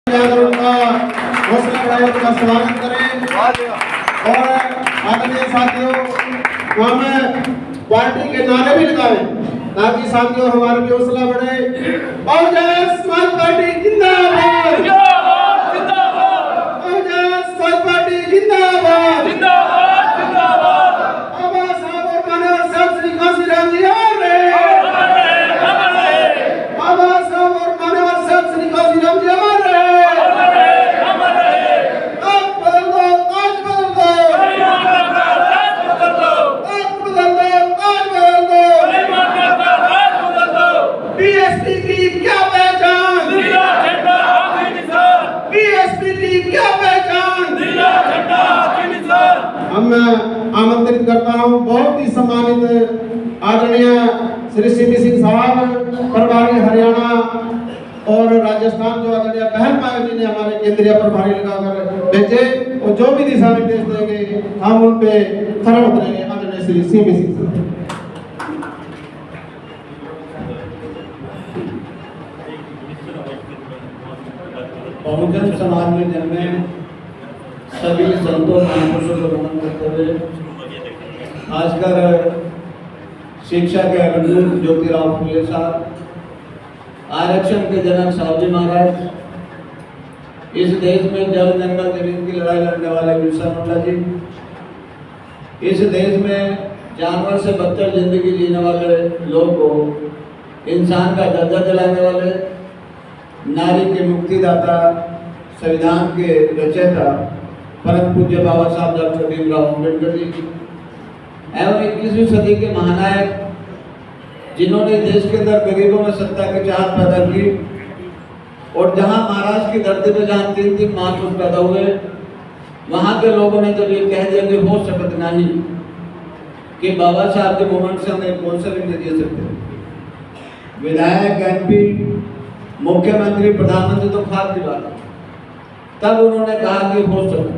का स्वागत करें और आदरणीय साथियों हमें पार्टी के नारे भी लगाएं ताकि साथियों हमारा भी हौसला बढ़े। बहुजन समाज पार्टी जिंदाबाद, बहुजन समाज पार्टी जिंदाबाद, बाबा साहब और मानव साहब श्री काशीराम जी बाबा साहब और मानव साहब श्री काशीराम जी मैं आमंत्रित करता हूं बहुत ही सम्मानित आदरणीय श्री सीपी सिंह साहब प्रभारी हरियाणा और राजस्थान जो आदरणीय बहन माया जी ने हमारे केंद्रीय प्रभारी लगाकर भेजे और जो भी दिशा निर्देश देंगे हम उन पे खरा उतरेंगे। आदरणीय श्री सीपी सिंह साहब। बहुजन समाज में जन्मे सभी संतों महापुरुषों को नमन करते हुए खासकर शिक्षा के अग्रदूत ज्योतिराव फुले साहब, आरक्षण के जनक साहब महाराज, इस देश में जल जंगल जमीन की लड़ाई लड़ने वाले बिरसा मुंडा जी, इस देश में जानवर से बदतर जिंदगी जीने वाले लोग को इंसान का दर्जा दिलाने वाले, नारी के मुक्तिदाता, संविधान के रचयिता परम पूज्य बाबा साहब डॉक्टर भीमराव अम्बेडकर जी एवं 21वीं सदी के महानायक जिन्होंने देश के अंदर गरीबों में सत्ता की चाहत पैदा की और जहां महाराष्ट्र की धरती पे जहां 3 महापुरुष पैदा हुए वहां के लोगों ने जब ये कह दिया कि हो सकत नहीं कि बाबा साहब के मूवमेंट से हम एक कौन सा भी नहीं दे सकते, विधायक, एमपी, मुख्यमंत्री, प्रधानमंत्री तो खास की बात है। तब उन्होंने कहा कि हो सकता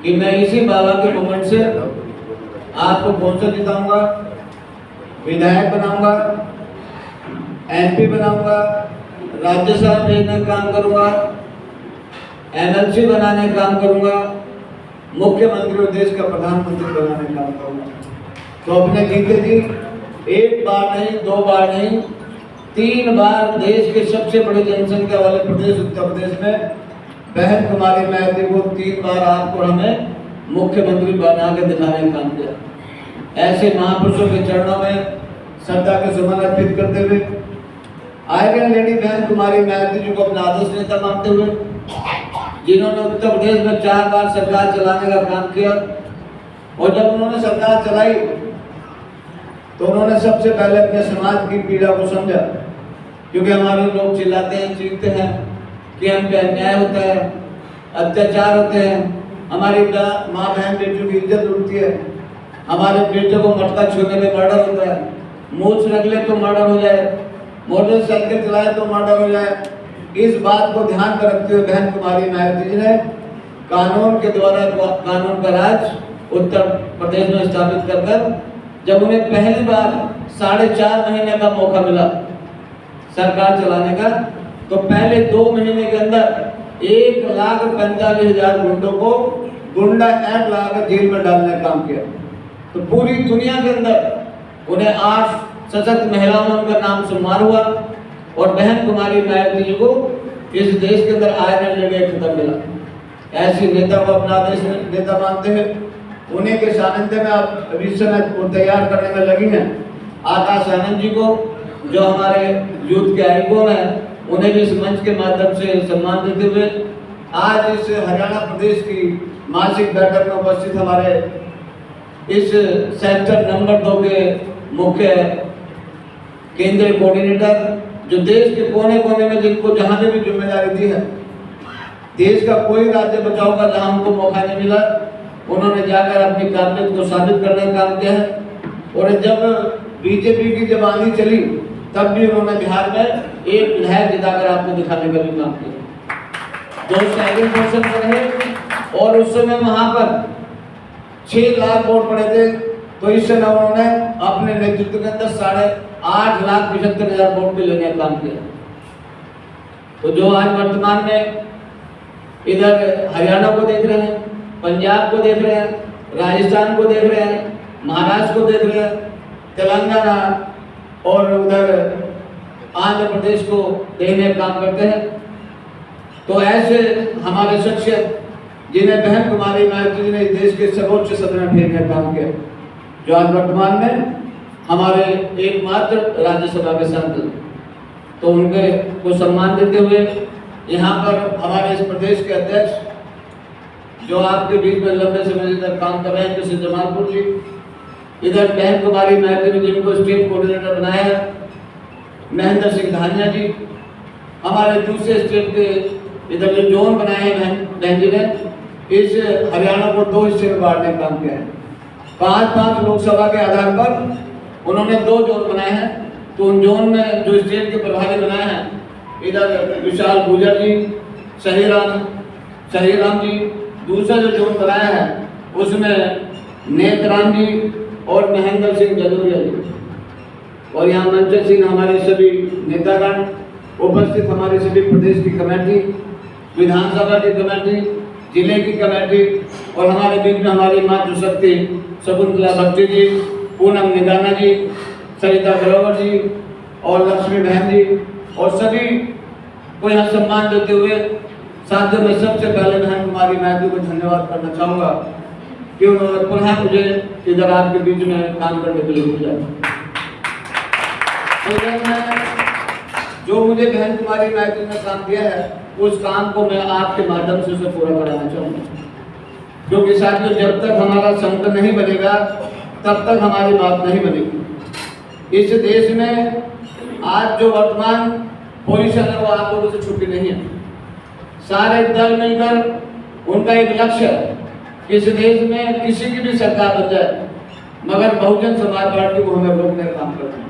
कि मैं इसी बाबा के मूवमेंट से आपको कौंसल जिताऊंगा, विधायक बनाऊंगा, एमपी बनाऊंगा, राज्यसभा भेजने का काम करूंगा, एमएलसी बनाने का काम करूंगा, मुख्यमंत्री और देश का प्रधानमंत्री बनाने का काम करूंगा। तो अपने जीते जी एक बार नहीं, 2 बार नहीं, 3 बार देश के सबसे बड़े जनसंख्या वाले प्रदेश उत्तर प्रदेश में बहन कुमारी महती को 3 बार आपको हमें मुख्यमंत्री बना के दिखाने का काम किया। ऐसे महापुरुषों के चरणों में श्रद्धा के सुमन अर्पित करते हुए आयरन लेडी बहन कुमारी महती जी को अपना आदर्श नेता मानते हुए, जिन्होंने उत्तर प्रदेश में 4 बार सरकार चलाने का काम किया और जब उन्होंने सरकार चलाई तो उन्होंने सबसे पहले अपने समाज की पीड़ा को समझा, क्योंकि हमारे लोग चिल्लाते हैं, चीखते हैं कि हम पे अन्याय होता है, अत्याचार होते हैं, हमारी माँ बहन बेटियों की इज्जत उठती है, हमारे बेटे को मटका छूने में मर्डर होता है, मूछ रगले तो मर्डर हो जाए, मोटरसाइकिल चलाए तो मर्डर हो जाए। इस बात को ध्यान में रखते हुए बहन कुमारी महती जी ने कानून के द्वारा कानून का राज उत्तर प्रदेश में स्थापित कर जब उन्हें पहली बार 4.5 महीने का मौका मिला सरकार चलाने का, तो पहले 2 महीने के अंदर 1,45,000 गुंडों को गुंडा एक्ट लगाकर जेल में डालने का काम किया। तो पूरी दुनिया के अंदर उन्हें 8 सशक्त महिलाओं में उनका नाम शुमार हुआ और बहन कुमारी महती जी को इस देश के अंदर आयरन लेडी खिताब मिला। ऐसी नेता को अपना देश नेता मानते हैं, उन्हीं के सानिध्य में आप अभी समय को तैयार करने में लगी हैं। आकाश आनंद जी को जो हमारे यूथ के आइकॉन हैं, उन्हें भी इस मंच के माध्यम से सम्मान देते हुए आज इस हरियाणा प्रदेश की मासिक बैठक में उपस्थित हमारे इस सेक्टर नंबर 2 के मुख्य केंद्रीय कोऑर्डिनेटर, जो देश के कोने कोने में जिनको जहां भी जिम्मेदारी दी है, देश का कोई राज्य बचाव का जहां उनको मौका नहीं मिला, उन्होंने जाकर अपनी काबिलियत को साबित करने का काम किया है। और जब बीजेपी की जब आंधी चली तब भी उन्होंने बिहार में एक विधायक जिताकर आपको दिखाने का भी काम किया, जो स्टैंडिंग पोजीशन पर रहे। और उस समय वहां पर 6 लाख वोट पड़े थे, तो इस समय उन्होंने अपने नेतृत्व के अंदर 8,75,000 वोट भी लेने का काम किया। तो जो आज वर्तमान में इधर हरियाणा को देख रहे हैं, पंजाब को देख रहे हैं, राजस्थान को देख रहे हैं, महाराष्ट्र को देख रहे हैं, तेलंगाना और उधर आंध्र प्रदेश को देखने का काम करते हैं। तो ऐसे हमारे शख्सियत जिन्हें बहन कुमारी मायावती जी ने देश के सर्वोच्च सदन में भेजने का काम किया, जो आज वर्तमान में हमारे एकमात्र राज्यसभा के सांसद, तो उनके को सम्मान देते हुए यहाँ पर हमारे इस प्रदेश के अध्यक्ष जो आपके बीच में लंबे समय तक काम कर रहे हैं, कृष्ण जमालपुर जी, इधर बहन कुमारी मायावती ने जिनको स्टेट कोऑर्डिनेटर बनाया है, महेंद्र सिंह धानिया जी, हमारे दूसरे स्टेट के इधर जो जोन बनाए हैं बहन जी ने, इस हरियाणा को 2 हिस्से में बांटने का काम किया है। 5-5 लोकसभा के आधार पर उन्होंने 2 जोन बनाए हैं। तो उन जोन में जो स्टेट के प्रभारी बनाए हैं, इधर विशाल गुजर जी, शहीराम जी, दूसरा जो जोन बनाया है उसमें नेतराम जी और महेंद्र सिंह जलोरिया जी, और यहाँ मंचन सिंह, हमारे सभी नेतागण उपस्थित, हमारी सभी प्रदेश की कमेटी, विधानसभा की कमेटी, जिले की कमेटी, और हमारे बीच में हमारी मातृशक्ति शकुंतला भट्टी जी, पूनम निदाना जी, सरिता ग्रोवर जी और लक्ष्मी बहन जी, और सभी को यहाँ सम्मान देते हुए साथियों में सबसे पहले बहन कुमारी मायावती को धन्यवाद करना चाहूँगा कि उन्होंने पुनः मुझे इधर आपके बीच में काम करने के लिए भेजा। जो मुझे बहन कुमारी मायावती ने काम दिया है, उस काम को मैं आपके माध्यम से उसे पूरा कराना चाहूँगा, क्योंकि साथियों जब तक हमारा संकट नहीं बनेगा तब तक हमारी बात नहीं बनेगी। इस देश में आज जो वर्तमान पोजीशन है वो आप लोगों से छुट्टी नहीं है। सारे दल मिलकर उनका एक लक्ष्य है कि इस देश में किसी की भी सरकार बन जाए, मगर बहुजन समाज पार्टी को हमें रोकने का काम करना है।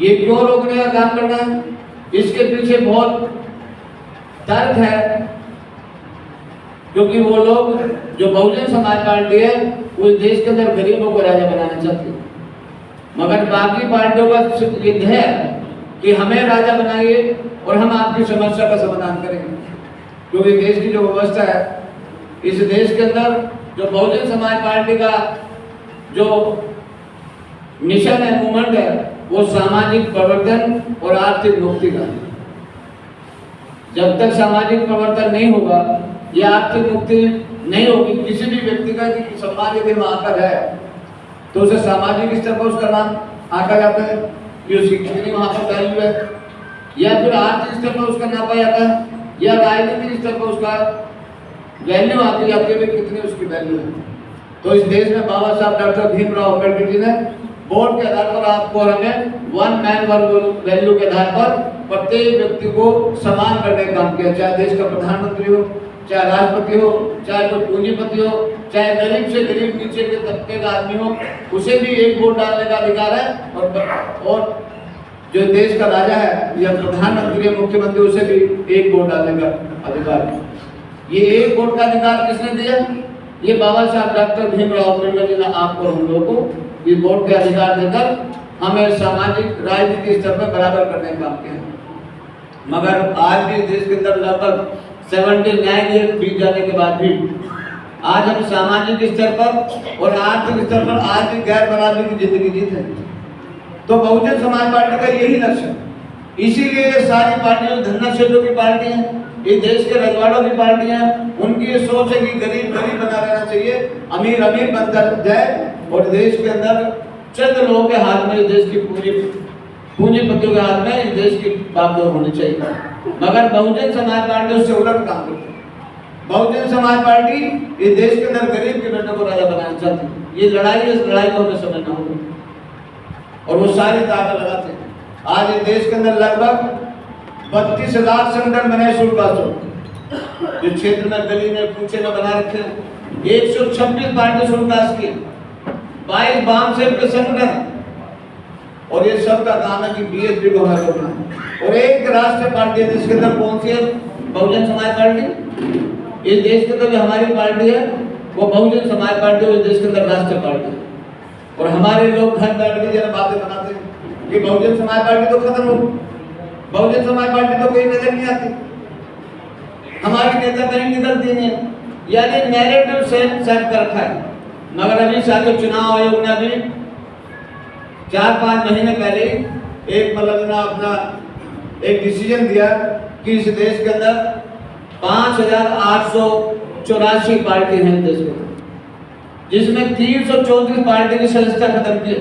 ये क्यों रोकने का काम करना है? इसके पीछे बहुत तर्क है, क्योंकि वो लोग जो बहुजन समाज पार्टी है उस देश के अंदर गरीबों को राजा बनाना चाहती है, मगर बाकी पार्टियों का ये है कि हमें राजा बनाइए और हम आपकी समस्या का समाधान करेंगे। क्योंकि देश की जो व्यवस्था है, इस देश के अंदर जो बहुजन समाज पार्टी का जो मिशन है, मूवमेंट है, वो सामाजिक परिवर्तन और आर्थिक मुक्ति का है। जब तक सामाजिक परिवर्तन नहीं होगा या आर्थिक मुक्ति नहीं होगी किसी भी व्यक्ति का, कि समाज यदि वहां पर है तो उसे सामाजिक स्तर पर उसका नाम आंका जाता है कि उसकी कितनी वहां पर वैल्यू है, या फिर आर्थिक स्तर पर उसका नापा जाता है, या राजनीतिक स्तर पर उसका वैल्यू आती जाती है कितनी उसकी वैल्यू है। तो इस देश में बाबा साहब डॉक्टर भीमराव अम्बेडकर जी ने वोट के आधार पर आपको और हमें 1 मैन 1 वैल्यू के आधार पर प्रत्येक व्यक्ति को समान करने का काम किया, चाहे देश का प्रधानमंत्री हो, चाहे राष्ट्रपति हो, चाहे कोई पूंजीपति हो, चाहे गरीब से गरीब नीचे के तबके का आदमी हो, उसे भी एक वोट डालने का अधिकार है। और जो देश का राजा है या प्रधानमंत्री या मुख्यमंत्री, उसे भी एक वोट डालने का अधिकार है। ये एक वोट का अधिकार किसने दिया? ये बाबा साहब डॉक्टर भीमराव अम्बेडकर जी ने आपको हम लोगों को ये वोट के अधिकार देकर हमें सामाजिक राजनीतिक स्तर पर बराबर करने का काम किया। मगर आज भी देश के अंदर लगभग 79 ईयर बीत जाने के बाद भी आज हम सामाजिक स्तर पर और आर्थिक स्तर पर आज भी गैर बराबरी की जिंदगी जीते हैं। तो बहुजन समाज पार्टी का यही लक्ष्य है। इसीलिए सारी पार्टियां धन्ना क्षेत्रों की पार्टी हैं, ये देश के रजवाड़ों की पार्टियां, उनकी ये सोच है कि गरीब गरीब बना रहना चाहिए, अमीर अमीर बनता जाए, और देश के अंदर चंद लोगों के हाथ में देश की पूंजीपतियों के हाथ में देश की बागडोर होनी चाहिए। मगर बहुजन समाज पार्टी उससे उलट काम करती है। बहुजन समाज पार्टी ये देश के अंदर गरीब के बेटों को राजा बनाना चाहती है। ये लड़ाई, इस लड़ाई को हमें समझना होगा और वो सारी ताकत लगाते हैं। आज ये देश के अंदर लगभग 32,000 संगठन बने शुल्क जो क्षेत्र में गली में पूछे में बना रखे हैं। 126 पार्टी शुल्क की, 22 वाम सेव के संगठन, और ये सब का काम है कि बीएसपी को हमें रोकना है। और एक राष्ट्रीय पार्टी है जिसके अंदर कौन सी है? बहुजन समाज पार्टी। इस देश के अंदर जो हमारी पार्टी है वो बहुजन समाज पार्टी, इस देश के अंदर राष्ट्रीय पार्टी। और हमारे लोग घर बैठ के जरा बातें बनाते हैं कि बहुजन समाज पार्टी तो खत्म हो, बहुजन समाज पार्टी तो कोई नजर नहीं आती, हमारी नेता कहीं निकलती नहीं है, यानी नैरेटिव सेट कर रखा है। मगर अभी साथ चुनाव आयोग ने अभी 4-5 महीने पहले एक मतलब ना अपना एक डिसीजन दिया कि इस देश के अंदर 5,884 पार्टी हैं देश के, जिसमें 334 पार्टी की सदस्यता खत्म की।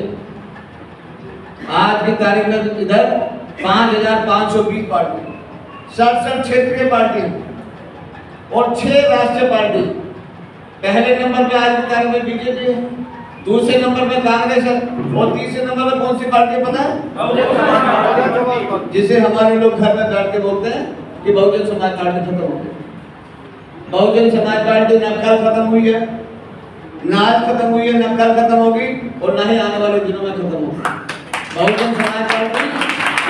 आज की तारीख में इधर 5,520 पार्टी, 67 क्षेत्रीय पार्टी और 6 राष्ट्रीय पार्टी। पहले नंबर पे आज की तारीख में बीजेपी है, दूसरे नंबर पे कांग्रेस है और तीसरे नंबर पे कौन सी पार्टी पता है? जिसे हमारे लोग घर में बैठ के बोलते हैं कि बहुजन समाज पार्टी खत्म हो गई। बहुजन समाज पार्टी न कल खत्म हुई है, न आज खत्म हुई है, न कल खत्म होगी और न ही आने वाले दिनों में खत्म होगी। बहुजन समाज पार्टी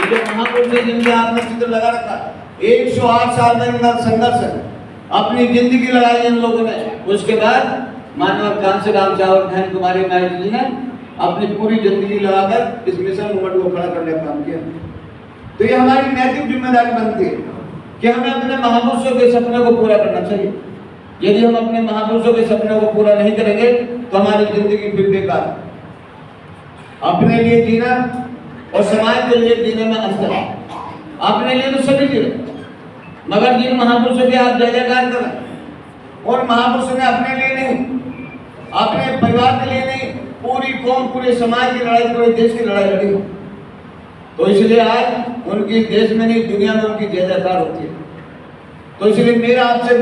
जो महापुरुष है, जिनके आपने चित्र लगा रखा, 108 साल में इनका संघर्ष है, अपनी जिंदगी लगाई इन लोगों ने। उसके बाद मानव कांसी राम चावल बहन कुमारी नायक जी ने अपनी पूरी जिंदगी लगाकर इस मिशन मूवमेंट को खड़ा करने का काम किया। तो ये हमारी नैतिक जिम्मेदारी बनती है कि हमें अपने महापुरुषों के सपने को पूरा करना चाहिए। यदि हम अपने महापुरुषों के सपने को पूरा नहीं करेंगे तो हमारी जिंदगी फिर बेकार। अपने लिए जीना और समाज के लिए जीने में अंतर है। अपने लिए तो सभी जी रहे, मगर जिन महापुरुषों के आप जय जयकार करें और महापुरुषों ने अपने लिए नहीं, अपने परिवार के लिए नहीं, पूरी कौम पूरे समाज की लड़ाई, पूरे देश की लड़ाई लड़ी हो, तो इसलिए आज उनकी देश में नहीं दुनिया में उनकी जय जयकार होती है। तो इसलिए मेरा आपसे